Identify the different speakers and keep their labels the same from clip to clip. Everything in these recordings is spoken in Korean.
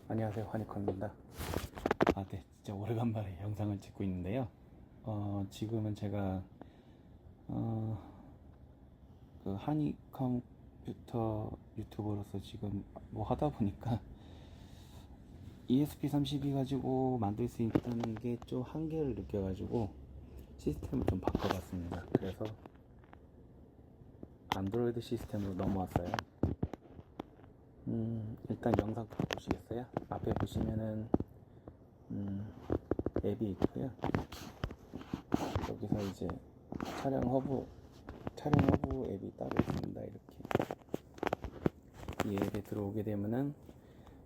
Speaker 1: 안녕하세요, 허니컴입니다. 네, 진짜 오래간만에 영상을 찍고 있는데요. 지금은 제가 그 하니 컴퓨터 유튜버로서 지금 뭐 하다 보니까 ESP32 가지고 만들 수 있다는 게 좀 한계를 느껴가지고 시스템을 좀 바꿔봤습니다. 그래서 안드로이드 시스템으로 넘어왔어요. 일단 영상 보시겠어요? 앞에 보시면은 앱이 있고요. 여기서 이제 촬영 허브 앱이 따로 있습니다. 이렇게 이 앱에 들어오게 되면은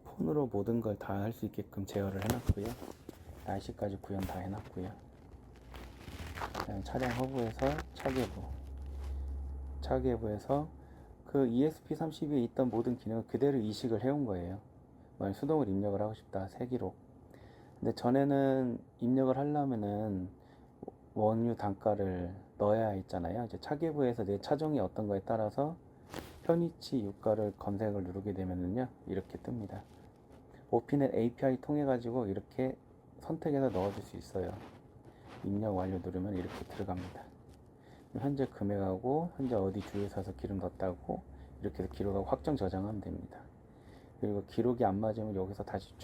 Speaker 1: 폰으로 모든 걸 다 할 수 있게끔 제어를 해놨고요. 날씨까지 구현 다 해놨고요. 촬영 허브에서 차계부에서 그 ESP32에 있던 모든 기능을 그대로 이식을 해온 거예요. 만약 수동을 입력을 하고 싶다, 세기록. 근데 전에는 입력을 하려면은 원유 단가를 넣어야 했잖아요. 이제 차계부에서 내 차종이 어떤 거에 따라서 편위치 유가를 검색을 누르게 되면은요, 이렇게 뜹니다. 오피넷 API 통해 가지고 이렇게 선택해서 넣어줄 수 있어요. 입력 완료 누르면 이렇게 들어갑니다. 현재 금액하고 현재 어디 주유소에서 기름 넣었다고 이렇게 해서 기록하고 확정 저장하면 됩니다. 그리고 기록이 안 맞으면 여기서 다시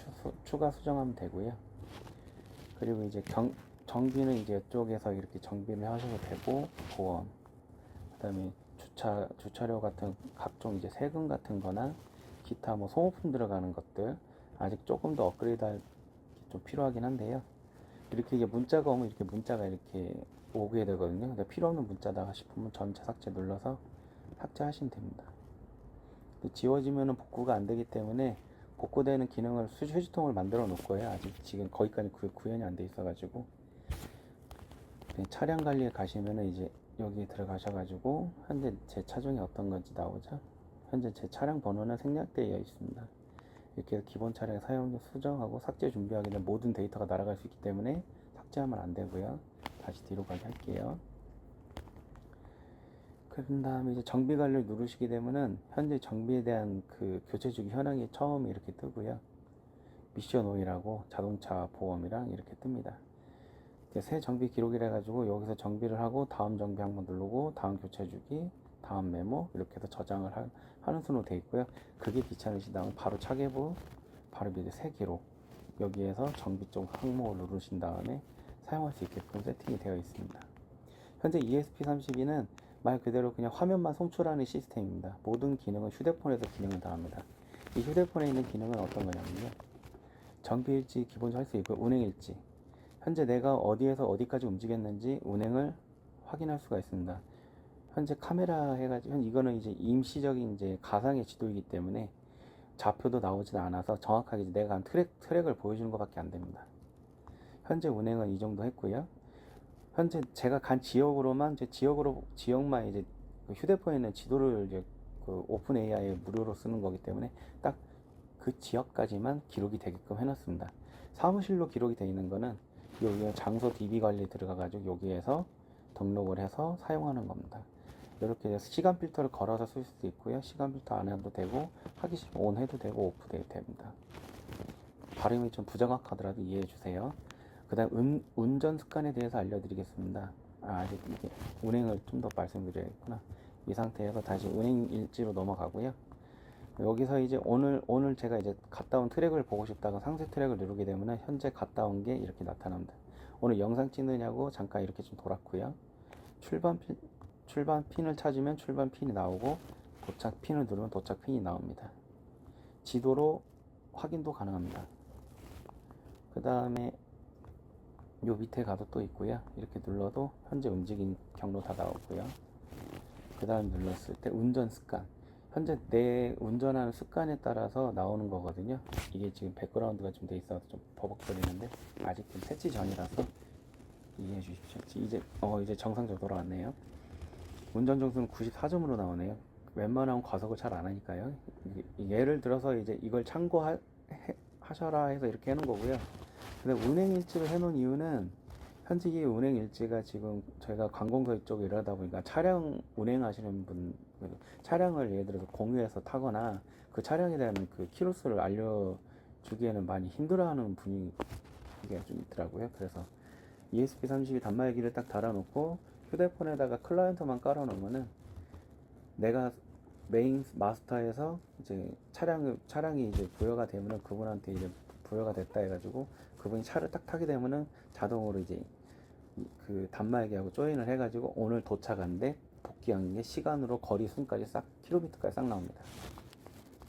Speaker 1: 추가 수정하면 되고요. 그리고 이제 정비는 이제 이쪽에서 이렇게 정비를 하셔도 되고, 보험, 그 다음에 주차료 같은 각종 이제 세금 같은 거나 기타 뭐 소모품 들어가는 것들 아직 조금 더 업그레이드 할 게 좀 필요하긴 한데요. 이렇게 이게 문자가 오면 이렇게 문자가 이렇게 오게 되거든요. 근데 필요 없는 문자다 싶으면 전체 삭제 눌러서 삭제하시면 됩니다. 지워지면은 복구가 안 되기 때문에 복구되는 기능을 휴지통을 만들어 놓을 거예요. 아직 지금 거기까지 구현이 안 돼 있어가지고. 차량 관리에 가시면은 이제 여기 들어가셔가지고 현재 제 차종이 어떤 건지 나오죠. 현재 제 차량 번호는 생략되어 있습니다. 이렇게 해서 기본 차량 사용료 수정하고 삭제 준비하게 되면 모든 데이터가 날아갈 수 있기 때문에 삭제하면 안 되고요. 다시 뒤로 가게 할게요. 그런 다음에 이제 정비 관리를 누르시게 되면은 현재 정비에 대한 그 교체 주기 현황이 처음에 이렇게 뜨고요. 미션 오일하고 자동차 보험이랑 이렇게 뜹니다. 새 정비 기록이라 가지고 여기서 정비를 하고 다음 정비 한번 누르고 다음 교체 주기, 다음 메모 이렇게 해서 저장을 하는 순으로 되어 있고요. 그게 귀찮으시다면 바로 차계부, 바로 밑에 새 기록 여기에서 정비 쪽 항목을 누르신 다음에 사용할 수 있게끔 세팅이 되어 있습니다. 현재 ESP32는 말 그대로 그냥 화면만 송출하는 시스템입니다. 모든 기능은 휴대폰에서 기능을 다 합니다. 이 휴대폰에 있는 기능은 어떤 거냐면요, 정비일지 기본적으로 할 수 있고, 운행일지, 현재 내가 어디에서 어디까지 움직였는지 운행을 확인할 수가 있습니다. 현재 카메라 해가지고, 이거는 이제 임시적인 이제 가상의 지도이기 때문에 좌표도 나오진 않아서 정확하게 내가 한 트랙을 보여주는 것밖에 안 됩니다. 현재 운행은 이 정도 했고요. 현재 제가 간 지역으로만 지역만 이제 그 휴대폰에 있는 지도를 이제 그 오픈 AI 무료로 쓰는 거기 때문에 딱 그 지역까지만 기록이 되게끔 해놨습니다. 사무실로 기록이 되어 있는 거는 여기 장소 DB 관리 들어가가지고 여기에서 등록을 해서 사용하는 겁니다. 이렇게 해서 시간 필터를 걸어서 쓸 수도 있고요. 시간 필터 안 해도 되고, 하기 싫으면 온 해도 되고 오프 해도 됩니다. 발음이 좀 부정확하더라도 이해해 주세요. 그 다음 운전 습관에 대해서 알려드리겠습니다. 아직 이게 운행을 좀 더 말씀드려야겠구나. 이 상태에서 다시 운행 일지로 넘어가고요. 여기서 이제 오늘 제가 이제 갔다 온 트랙을 보고 싶다가 상세 트랙을 누르게 되면 현재 갔다 온 게 이렇게 나타납니다. 오늘 영상 찍느냐고 잠깐 이렇게 좀 돌았고요. 출발 핀을 찾으면 출발 핀이 나오고, 도착 핀을 누르면 도착 핀이 나옵니다. 지도로 확인도 가능합니다. 그 다음에 요 밑에 가도 또 있고요. 이렇게 눌러도 현재 움직인 경로 다 나오고요. 그 다음 눌렀을 때 운전 습관, 현재 내 운전하는 습관에 따라서 나오는 거거든요. 이게 지금 백그라운드가 좀 돼 있어서 좀 버벅거리는데 아직 좀 세치 전이라서 이해해 주십시오. 이제 정상적으로 돌아왔네요. 운전 점수는 94점으로 나오네요. 웬만하면 과속을 잘 안 하니까요. 예를 들어서 이제 이걸 참고하셔라 해서 이렇게 해놓은 거고요. 근데 운행 일지를 해놓은 이유는 현재 이 운행 일지가 지금 저희가 관공서 쪽에 일하다 보니까 차량 운행하시는 분, 차량을 예를 들어서 공유해서 타거나 그 차량에 대한 그 키로수를 주기에는 많이 힘들어하는 분위기가 좀 있더라고요. 그래서 ESP32 단말기를 딱 달아놓고 휴대폰에다가 클라이언트만 깔아놓으면은 내가 메인 마스터에서 이제 차량이 이제 부여가 되면은 그분한테 이제 부여가 됐다 해가지고 그분이 차를 딱 타게 되면은 자동으로 이제 그 단말기하고 조인을 해가지고 오늘 도착한데 복귀한 게 시간으로 거리 순까지 싹 킬로미터까지 싹 나옵니다.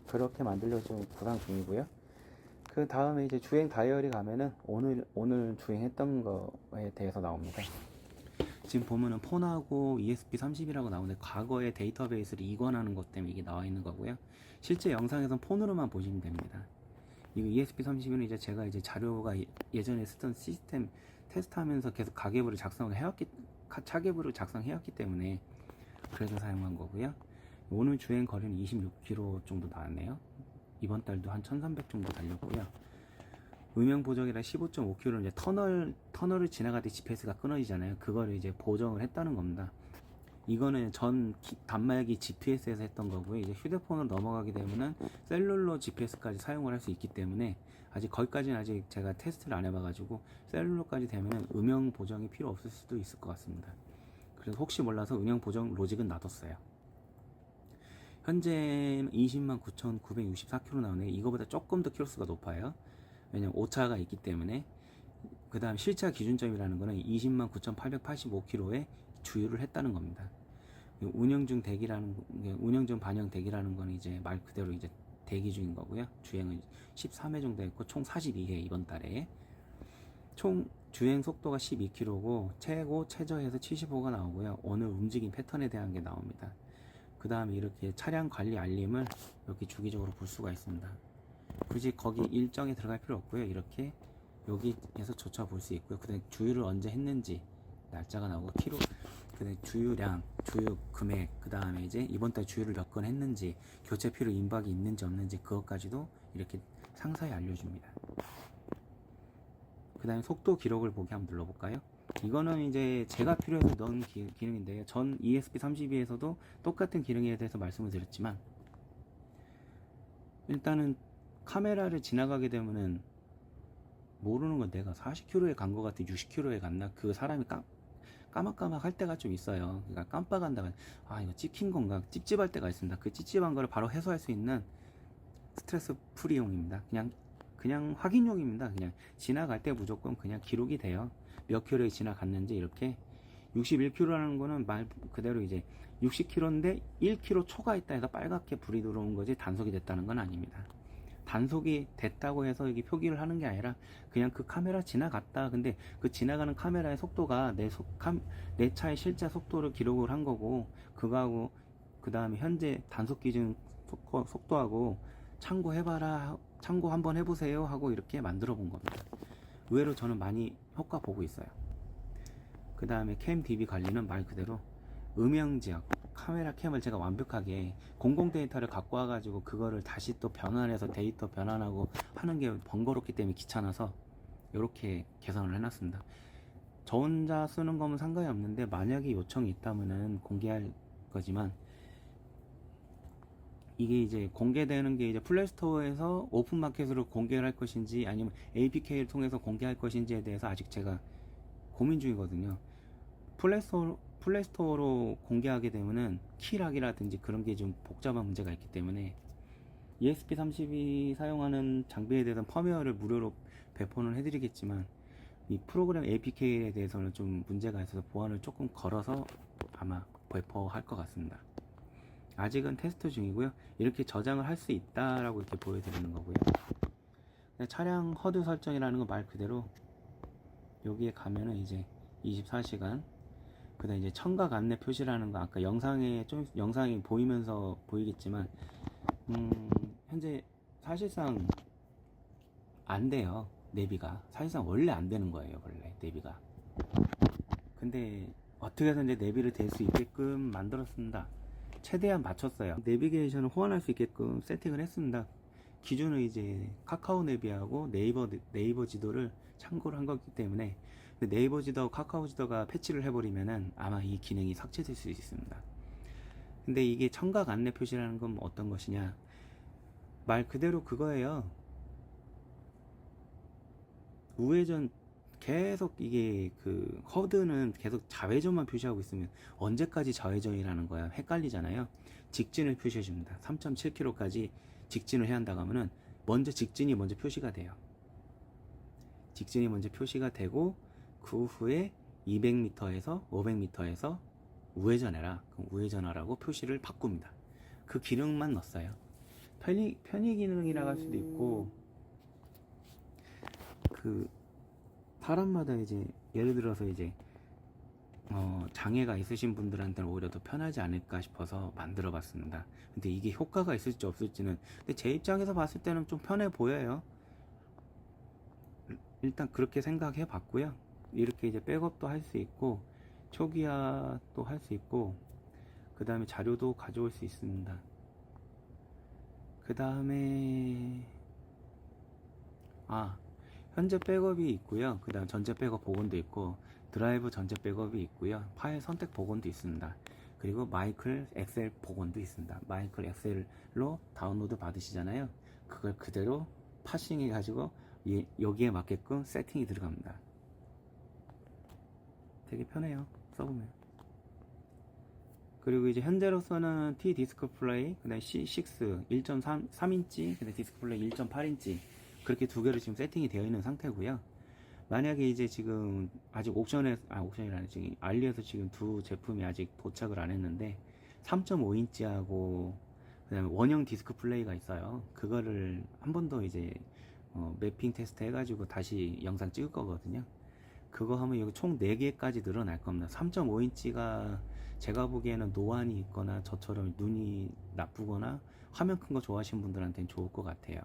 Speaker 1: 그렇게 만들려고 지금 구상 중이고요. 그 다음에 이제 주행 다이어리 가면은 오늘 주행했던 거에 대해서 나옵니다. 지금 보면은 폰하고 ESP32라고 나오는데 과거의 데이터베이스를 이관하는 것 때문에 이게 나와 있는 거고요. 실제 영상에선 폰으로만 보시면 됩니다. 이거 ESP32는 이제 제가 이제 자료가 예전에 쓰던 시스템 테스트하면서 계속 가계부를 차계부를 작성해왔기 때문에 그래서 사용한 거고요. 오늘 주행 거리는 26km 정도 나왔네요. 이번 달도 한 1300 정도 달렸고요. 음영 보정이라 15.5km 이제 터널을 지나갈 때 GPS가 끊어지잖아요. 그거를 이제 보정을 했다는 겁니다. 이거는 전 단말기 GPS에서 했던 거고요. 이제 휴대폰으로 넘어가게 되면은 셀룰러 GPS까지 사용을 할 수 있기 때문에 아직 거기까지는 아직 제가 테스트를 안 해봐가지고 셀룰러까지 되면은 음영 보정이 필요 없을 수도 있을 것 같습니다. 그래서 혹시 몰라서 음영 보정 로직은 놔뒀어요. 현재 209,964km 나오네. 이거보다 조금 더 키로수가 높아요. 왜냐면 오차가 있기 때문에. 그 다음 실차 기준점이라는 거는 209,885km에 주유를 했다는 겁니다. 운영 중 반영 대기라는 거는 이제 말 그대로 이제 대기 중인 거고요. 주행은 13회 정도 했고 총 42회 이번 달에. 총 주행 속도가 12km고 최저에서 75가 나오고요. 오늘 움직임 패턴에 대한 게 나옵니다. 그 다음에 이렇게 차량 관리 알림을 이렇게 주기적으로 볼 수가 있습니다. 굳이 거기 일정에 들어갈 필요 없고요. 이렇게 여기에서 조차 볼 수 있고요. 그 다음에 주유를 언제 했는지 날짜가 나오고 그 다음에 주유량, 주유 금액, 그 다음에 이제 이번 달 주유를 몇 건 했는지, 교체 필요 임박이 있는지 없는지 그것까지도 이렇게 상세히 알려줍니다. 그 다음에 속도 기록을 보기 한번 눌러볼까요? 이거는 이제 제가 필요해서 넣은 기능인데요. 전 ESP32에서도 똑같은 기능에 대해서 말씀을 드렸지만 일단은 카메라를 지나가게 되면은 모르는 건 내가 40km에 간 것 같아 60km에 갔나? 그 사람이 까막까막 할 때가 좀 있어요. 그러니까 깜빡한다가 이거 찍힌 건가? 찝찝할 때가 있습니다. 그 찝찝한 거를 바로 해소할 수 있는 스트레스 프리용입니다. 그냥 확인용입니다. 그냥 지나갈 때 무조건 그냥 기록이 돼요. 몇 킬로에 지나갔는지. 이렇게 61km라는 거는 말 그대로 이제 60km인데 1km 초가 있다 해서 빨갛게 불이 들어온 거지 단속이 됐다는 건 아닙니다. 단속이 됐다고 해서 여기 표기를 하는 게 아니라 그냥 그 카메라 지나갔다. 근데 그 지나가는 카메라의 속도가 내 차의 실제 속도를 기록을 한 거고, 그거하고 그 다음에 현재 단속 기준 속도하고 참고 한번 해보세요 하고 이렇게 만들어 본 겁니다. 의외로 저는 많이 효과 보고 있어요. 그 다음에 캠 DB 관리는 말 그대로 음영지역 카메라 캠을 제가 완벽하게 공공 데이터를 갖고 와가지고 그거를 다시 또 변환해서 데이터 변환하고 하는 게 번거롭기 때문에 귀찮아서 이렇게 개선을 해놨습니다. 저 혼자 쓰는 거면 상관이 없는데 만약에 요청이 있다면은 공개할 거지만, 이게 이제 공개되는 게 이제 플레이스토어에서 오픈마켓으로 공개를 할 것인지 아니면 APK를 통해서 공개할 것인지에 대해서 아직 제가 고민 중이거든요. 플레이스토어로 공개하게 되면은 키락이라든지 그런 게 좀 복잡한 문제가 있기 때문에 ESP32 사용하는 장비에 대해서는 펌웨어를 무료로 배포는 해드리겠지만 이 프로그램 APK에 대해서는 좀 문제가 있어서 보안을 조금 걸어서 아마 배포할 것 같습니다. 아직은 테스트 중이고요. 이렇게 저장을 할 수 있다라고 이렇게 보여드리는 거고요. 차량 허드 설정이라는 거 말 그대로 여기에 가면은 이제 24시간, 그 다음에 이제 청각 안내 표시라는 거 아까 영상이 보이면서 보이겠지만 현재 사실상 안 돼요. 내비가 사실상 원래 안 되는 거예요. 원래 내비가. 근데 어떻게 해서 이제 내비를 댈 수 있게끔 만들었습니다. 최대한 맞췄어요. 내비게이션을 호환할 수 있게끔 세팅을 했습니다. 기존의 이제 카카오 내비하고 네이버 지도를 참고를 한 거기 때문에 네이버 지도, 카카오 지도가 패치를 해버리면은 아마 이 기능이 삭제될 수 있습니다. 근데 이게 청각 안내 표시라는 건 어떤 것이냐? 말 그대로 그거예요. 우회전 계속 이게 그 허드는 계속 좌회전만 표시하고 있으면 언제까지 좌회전이라는 거야 헷갈리잖아요. 직진을 표시해 줍니다. 3.7km까지 직진을 해야 한다고 하면은 먼저 직진이 먼저 표시가 돼요. 직진이 먼저 표시가 되고 그 후에 200m에서 500m에서 우회전해라. 그럼 우회전하라고 표시를 바꿉니다. 그 기능만 넣었어요. 편의 기능이라 할 수도 있고, 그 사람마다 이제 예를 들어서 이제 장애가 있으신 분들한테는 오히려 더 편하지 않을까 싶어서 만들어 봤습니다. 근데 이게 효과가 있을지 없을지는, 근데 제 입장에서 봤을 때는 좀 편해 보여요. 일단 그렇게 생각해 봤고요. 이렇게 이제 백업도 할 수 있고 초기화도 할 수 있고, 그 다음에 자료도 가져올 수 있습니다. 그 다음에 현재 백업이 있고요. 그 다음 전체 백업 복원도 있고, 드라이브 전체 백업이 있고요. 파일 선택 복원도 있습니다. 그리고 마이클 엑셀 복원도 있습니다. 마이클 엑셀로 다운로드 받으시잖아요. 그걸 그대로 파싱해 가지고 여기에 맞게끔 세팅이 들어갑니다. 되게 편해요, 써보면. 그리고 이제 현재로서는 T 디스크 플레이, 그 다음에 C6 1.3인치, 그 다음에 디스크 플레이 1.8인치 그렇게 두 개로 지금 세팅이 되어 있는 상태고요. 만약에 이제 지금 아직 옥션이라는 지금 알리에서 지금 두 제품이 아직 도착을 안 했는데 3.5인치하고 그 다음에 원형 디스크 플레이가 있어요. 그거를 한 번 더 이제 매핑 테스트 해가지고 다시 영상 찍을 거거든요. 그거 하면 여기 총 4개까지 늘어날 겁니다. 3.5인치가 제가 보기에는 노안이 있거나 저처럼 눈이 나쁘거나 화면 큰 거 좋아하시는 분들한테는 좋을 것 같아요.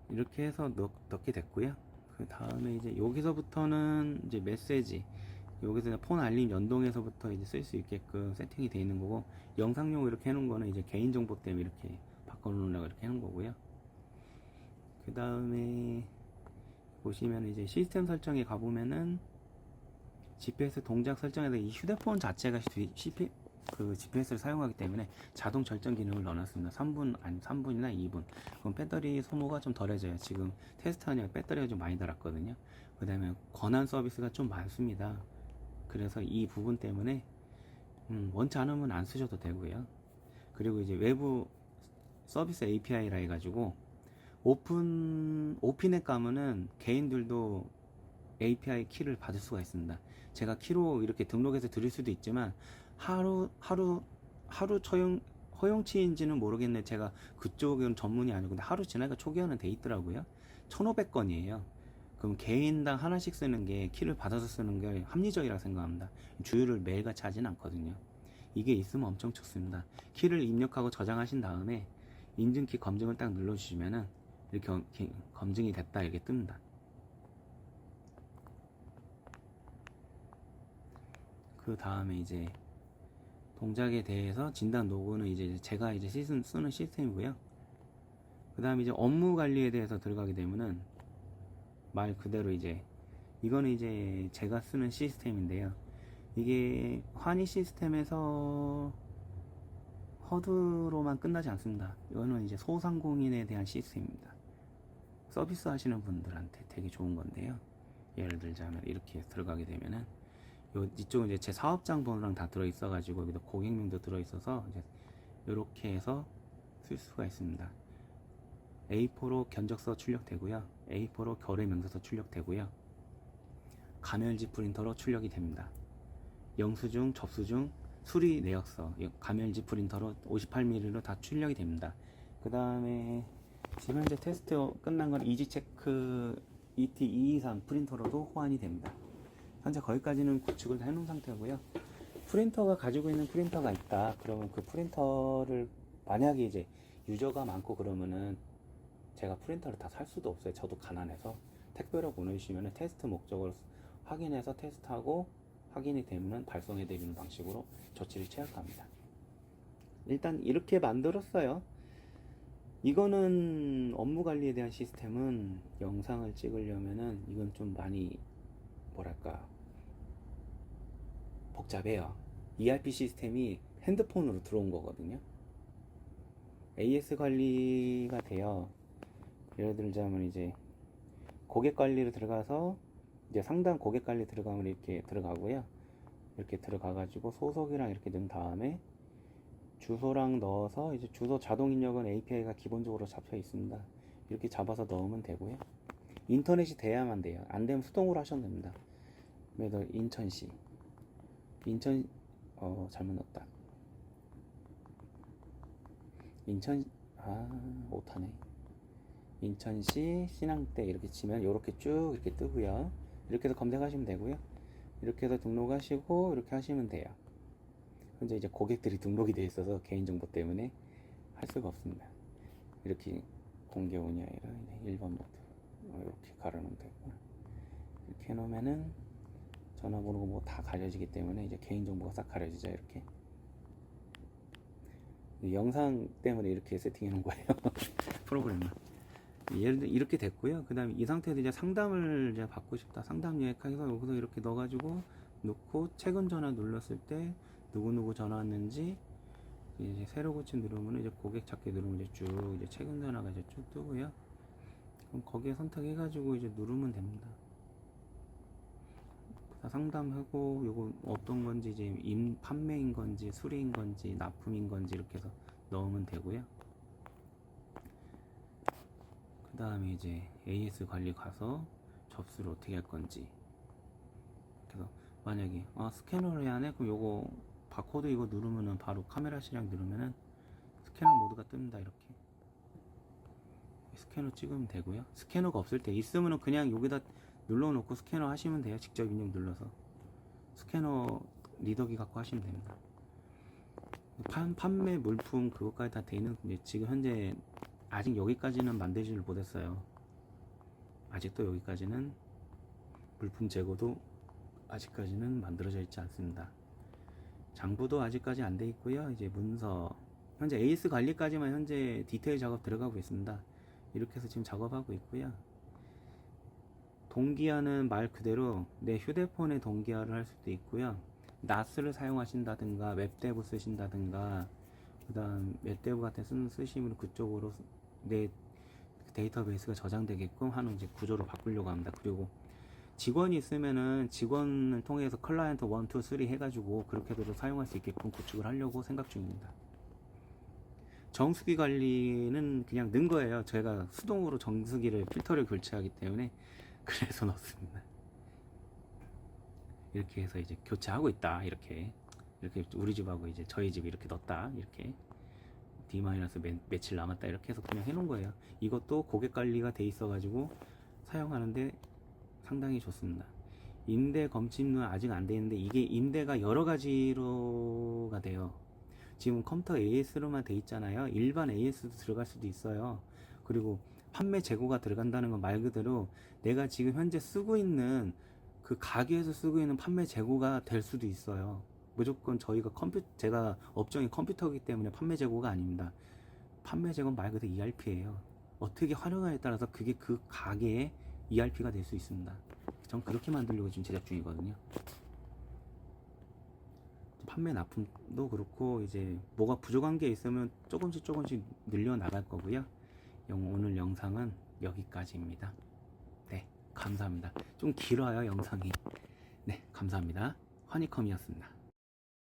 Speaker 1: 이렇게 해서 넣게 됐고요. 그 다음에 이제 여기서부터는 이제 메시지, 여기서 폰 알림 연동해서부터 이제 쓸 수 있게끔 세팅이 되어 있는 거고, 영상용 이렇게 해놓은 거는 이제 개인정보 때문에 이렇게 바꿔놓으려고 이렇게 해놓은 거고요. 그 다음에 보시면 이제 시스템 설정에 가보면은 GPS 동작 설정에서 이 휴대폰 자체가 GPS를 사용하기 때문에 자동 절전 기능을 넣어놨습니다. 3분이나 2분. 그럼 배터리 소모가 좀 덜해져요. 지금 테스트하니까 배터리가 좀 많이 달았거든요. 그 다음에 권한 서비스가 좀 많습니다. 그래서 이 부분 때문에 원치 않으면 안 쓰셔도 되고요. 그리고 이제 외부 서비스 API라 해가지고 오픈에 가면은 개인들도 API 키를 받을 수가 있습니다. 제가 키로 이렇게 등록해서 드릴 수도 있지만 하루 허용치인지는 모르겠네. 제가 그쪽은 전문이 아니고, 근데 하루 지나니까 초기화는 돼 있더라고요. 1,500건이에요. 그럼 개인당 하나씩 쓰는 게, 키를 받아서 쓰는 게 합리적이라고 생각합니다. 주유를 매일같이 하진 않거든요. 이게 있으면 엄청 좋습니다. 키를 입력하고 저장하신 다음에 인증키 검증을 딱 눌러주시면은 이렇게 검증이 됐다 이렇게 뜹니다. 그 다음에 이제 동작에 대해서 진단 로그는 이제 제가 이제 쓰는 시스템이고요. 그 다음에 이제 업무 관리에 대해서 들어가게 되면은 말 그대로 이제 이거는 이제 제가 쓰는 시스템인데요. 이게 환희 시스템에서 허드로만 끝나지 않습니다. 이거는 이제 소상공인에 대한 시스템입니다. 서비스 하시는 분들한테 되게 좋은 건데요. 예를 들자면 이렇게 들어가게 되면은 이쪽은 이제 제 사업장 번호랑 다 들어있어가지고 여기다 고객명도 들어있어서 이제 이렇게 해서 쓸 수가 있습니다. A4로 견적서 출력되고요. A4로 거래명세서 출력되고요. 가멸지 프린터로 출력이 됩니다. 영수증, 접수증, 수리 내역서, 가멸지 프린터로 58mm로 다 출력이 됩니다. 그 다음에 지금 현재 테스트 끝난 건 이지체크 ET223 프린터로도 호환이 됩니다. 현재 거기까지는 구축을 해놓은 상태고요. 프린터가 가지고 있는 프린터가 있다. 그러면 그 프린터를 만약에 이제 유저가 많고 그러면은 제가 프린터를 다 살 수도 없어요. 저도 가난해서 택배로 보내주시면 테스트 목적으로 확인해서 테스트하고 확인이 되면 발송해 드리는 방식으로 조치를 취할겁니다. 일단 이렇게 만들었어요. 이거는 업무 관리에 대한 시스템은 영상을 찍으려면은 이건 좀 많이 뭐랄까 복잡해요. ERP 시스템이 핸드폰으로 들어온 거거든요. AS 관리가 돼요. 예를 들자면 이제 고객 관리를 들어가서 이제 상담 고객 관리 들어가면 이렇게 들어가고요. 이렇게 들어가 가지고 소속이랑 이렇게 넣은 다음에 주소랑 넣어서 이제 주소 자동 입력은 API가 기본적으로 잡혀 있습니다. 이렇게 잡아서 넣으면 되고요. 인터넷이 돼야만 돼요. 안 되면 수동으로 하셔도 됩니다. 그래서 인천시 인천 잘못 넣었다. 인천 못하네. 인천시 신항대 이렇게 치면 이렇게 쭉 이렇게 뜨고요. 이렇게 해서 검색하시면 되고요. 이렇게 해서 등록하시고 이렇게 하시면 돼요. 현재 이제 고객들이 등록이 돼 있어서 개인정보 때문에 할 수가 없습니다. 이렇게 공개 운이 아니라 1번 모드 이렇게 가려놓으면 되고, 이렇게 해놓으면은 전화번호가 뭐 다 가려지기 때문에 이제 개인정보가 싹 가려지죠. 이렇게 영상 때문에 이렇게 세팅해 놓은 거예요. 프로그램을. 예를 들어 이렇게 됐고요. 그 다음에 이 상태에서 이제 상담을 이제 받고 싶다. 상담 예약해서 여기서 이렇게 넣어가지고 놓고 최근 전화 눌렀을 때 누구누구 전화 왔는지 이제 새로 고침 누르면 이제 고객 찾기 누르면 이제 쭉 이제 최근 전화가 이제 쭉 뜨고요. 그럼 거기에 선택해가지고 이제 누르면 됩니다. 상담하고 요거 어떤 건지 이제 판매인 건지 수리인 건지 납품인 건지 이렇게 해서 넣으면 되고요. 그 다음에 이제 AS 관리 가서 접수를 어떻게 할 건지, 그래서 만약에 스캐너를 해야 하네, 그럼 요거 바코드 이거 누르면은 바로 카메라 시량 누르면은 스캐너 모드가 뜹니다. 이렇게 스캐너 찍으면 되고요. 스캐너가 없을 때 있으면은 그냥 여기다 눌러놓고 스캐너 하시면 돼요. 직접 입력 눌러서 스캐너 리더기 갖고 하시면 됩니다. 판매 물품 그것까지 다 돼 있는, 지금 현재 아직 여기까지는 만들지를 못했어요. 아직도 여기까지는 물품 재고도 아직까지는 만들어져 있지 않습니다. 장부도 아직까지 안 돼 있고요. 이제 문서 현재 AS 관리까지만 현재 디테일 작업 들어가고 있습니다. 이렇게 해서 지금 작업하고 있고요. 동기화는 말 그대로 내 휴대폰에 동기화를 할 수도 있고요. NAS를 사용하신다든가 웹데브 쓰신다든가, 그 다음 웹데브 같은 쓰시면 그쪽으로 내 데이터베이스가 저장되게끔 하는 이제 구조로 바꾸려고 합니다. 그리고 직원이 있으면은 직원을 통해서 클라이언트 1, 2, 3 해가지고 그렇게도 사용할 수 있게끔 구축을 하려고 생각 중입니다. 정수기 관리는 그냥 넣은 거예요. 제가 수동으로 정수기를 필터를 교체하기 때문에 그래서 넣습니다. 이렇게 해서 이제 교체하고 있다. 이렇게 우리 집하고 이제 저희 집 이렇게 넣었다. 이렇게 D- 며칠 남았다. 이렇게 해서 그냥 해놓은 거예요. 이것도 고객 관리가 돼 있어가지고 사용하는데 상당히 좋습니다. 임대 검침은 아직 안 되는데 이게 임대가 여러 가지로가 돼요. 지금 컴퓨터 AS로만 돼 있잖아요. 일반 AS도 들어갈 수도 있어요. 그리고 판매 재고가 들어간다는 건 말 그대로 내가 지금 현재 쓰고 있는 그 가게에서 쓰고 있는 판매 재고가 될 수도 있어요. 무조건 저희가 제가 업종이 컴퓨터이기 때문에 판매 재고가 아닙니다. 판매 재고는 말 그대로 ERP예요. 어떻게 활용하냐에 따라서 그게 그 가게의 ERP가 될 수 있습니다. 전 그렇게 만들려고 지금 제작 중이거든요. 판매 납품도 그렇고 이제 뭐가 부족한 게 있으면 조금씩 늘려 나갈 거고요. 오늘 영상은 여기까지입니다. 네, 감사합니다. 좀 길어요 영상이. 네, 감사합니다. 허니컴이었습니다.